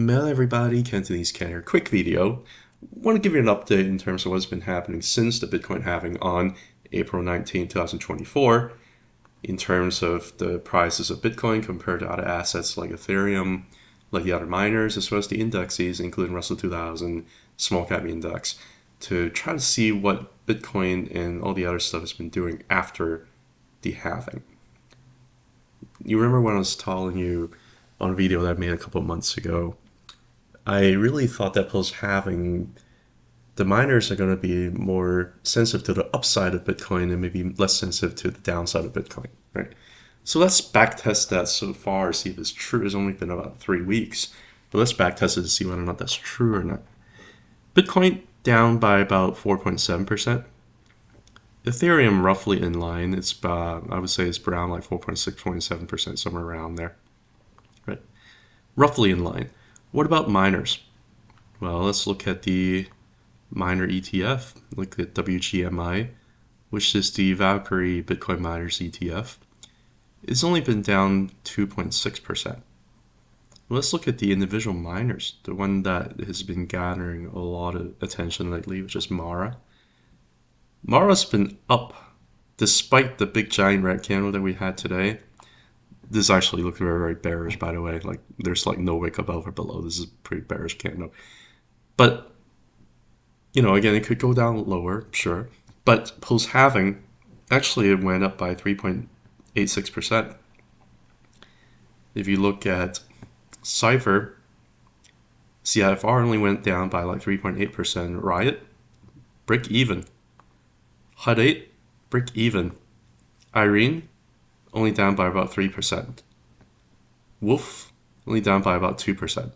Hello everybody, Cantonese Ken here. Quick video. Want to give you an update in terms of what's been happening since the Bitcoin halving on April 19, 2024 in terms of the prices of Bitcoin compared to other assets like Ethereum, like the other miners, as well as the indexes, including Russell 2000, small cap index, to try to see what Bitcoin and all the other stuff has been doing after the halving. You remember when I was telling you on a video that I made a couple of months ago, I really thought that post-halving, the miners are going to be more sensitive to the upside of Bitcoin and maybe less sensitive to the downside of Bitcoin, right? So let's backtest that so far, see if it's true. It's only been about 3 weeks, but let's backtest it to see whether or not that's true or not. Bitcoin down by about 4.7%. Ethereum roughly in line. It's I would say it's around like 4.6.7%, somewhere around there, right? Roughly in line. What about miners? Well, let's look at the miner ETF. Look at WGMI, which is the Valkyrie Bitcoin Miners ETF. It's only been down 2.6%. Let's look at the individual miners, the one that has been gathering a lot of attention lately, which is Mara. Mara's been up despite the big giant red candle that we had today. This actually looks very, very bearish, by the way. Like, there's like no wick above or below. This is a pretty bearish candle. But, you know, again, it could go down lower, sure. But post-halving, actually it went up by 3.86%. If you look at CIFR, CIFR only went down by like 3.8%. RIOT, break even. HUD8, break even. IREN, only down by about 3%. WULF, only down by about 2%.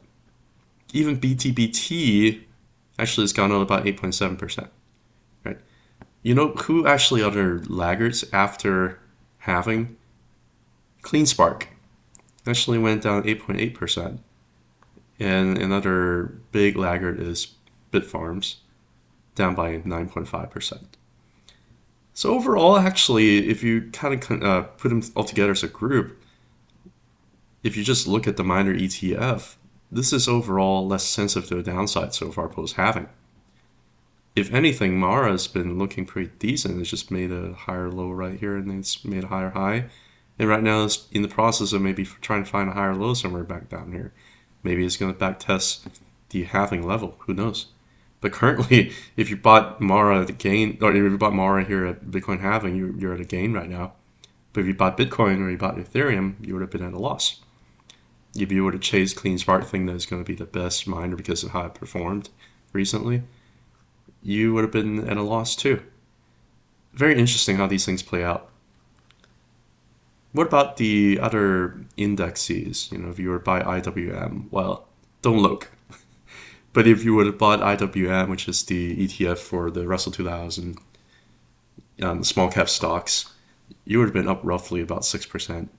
Even BTBT actually has gone up about 8.7%. Right? You know who actually other laggards after halving? CleanSpark actually went down 8.8%. And another big laggard is Bitfarms, down by 9.5%. So overall, actually, if you kind of put them all together as a group, if you just look at the miner ETF, this is overall less sensitive to the downside so far post-halving. If anything, Mara has been looking pretty decent. It's just made a higher low right here, and then it's made a higher high. And right now it's in the process of maybe trying to find a higher low somewhere back down here. Maybe it's going to back test the halving level. Who knows? But currently, if you bought Mara at a gain, or if you bought Mara here at Bitcoin halving, you're at a gain right now. But if you bought Bitcoin or you bought Ethereum, you would have been at a loss. If you were to chase CleanSpark, think that it's going to be the best miner because of how it performed recently, you would have been at a loss too. Very interesting how these things play out. What about the other indexes? You know, if you were to buy IWM, well, don't look. But if you would have bought IWM, which is the ETF for the Russell 2000 small cap stocks, you would have been up roughly about 6%.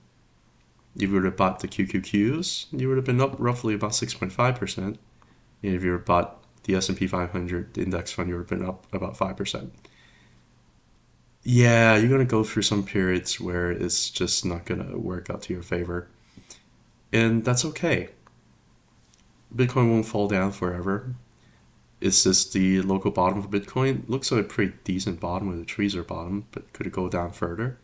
If you would have bought the QQQs, you would have been up roughly about 6.5%. And if you would have bought the S&P 500 index fund, you would have been up about 5%. Yeah, you're going to go through some periods where it's just not going to work out to your favor. And that's okay. Bitcoin won't fall down forever. Is this the local bottom for Bitcoin? Looks like a pretty decent bottom where the trees are bottom, but could it go down further?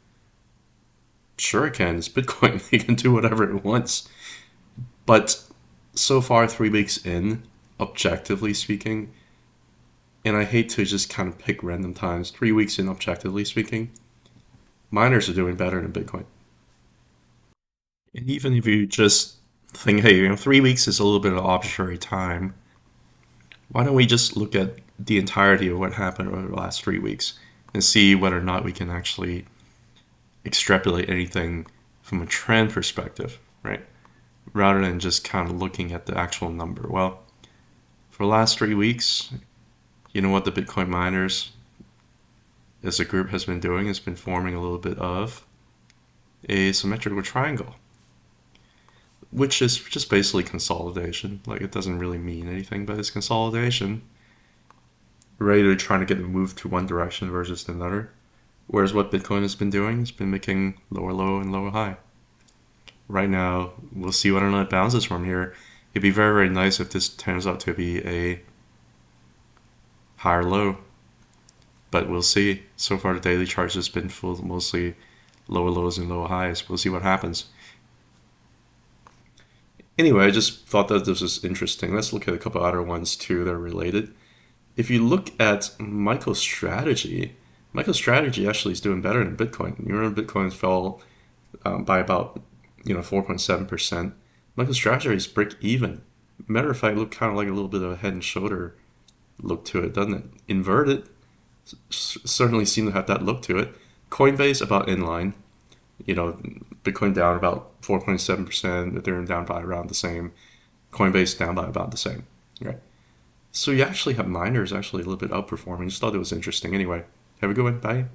Sure it can. It's Bitcoin. It can do whatever it wants. But so far, 3 weeks in, objectively speaking, and I hate to just kind of pick random times, 3 weeks in, objectively speaking, miners are doing better than Bitcoin. And even if you just think, hey, you know, 3 weeks is a little bit of arbitrary time, why don't we just look at the entirety of what happened over the last 3 weeks and see whether or not we can actually extrapolate anything from a trend perspective, right? Rather than just kind of looking at the actual number. Well, for the last 3 weeks, you know what the Bitcoin miners as a group has been doing? It's been forming a little bit of a symmetrical triangle, which is just basically consolidation. Like, it doesn't really mean anything, but it's consolidation. Ready to try to get a move to one direction versus another. Whereas what Bitcoin has been doing, it's been making lower low and lower high. Right now, we'll see whether or not it bounces from here. It'd be very, very nice if this turns out to be a higher low, but we'll see. So far, the daily chart has been full mostly lower lows and lower highs. We'll see what happens. Anyway, I just thought that this was interesting. Let's look at a couple other ones too that are related. If you look at MicroStrategy, MicroStrategy actually is doing better than Bitcoin. You remember Bitcoin fell by about 4.7%. MicroStrategy is break even. Matter of fact, look kind of like a little bit of a head and shoulder look to it, doesn't it? Inverted, certainly seem to have that look to it. Coinbase about in line. Bitcoin down about 4.7%, Ethereum down by around the same, Coinbase down by about the same. Right. So you actually have miners actually a little bit outperforming. Just thought it was interesting. Anyway, have a good one. Bye.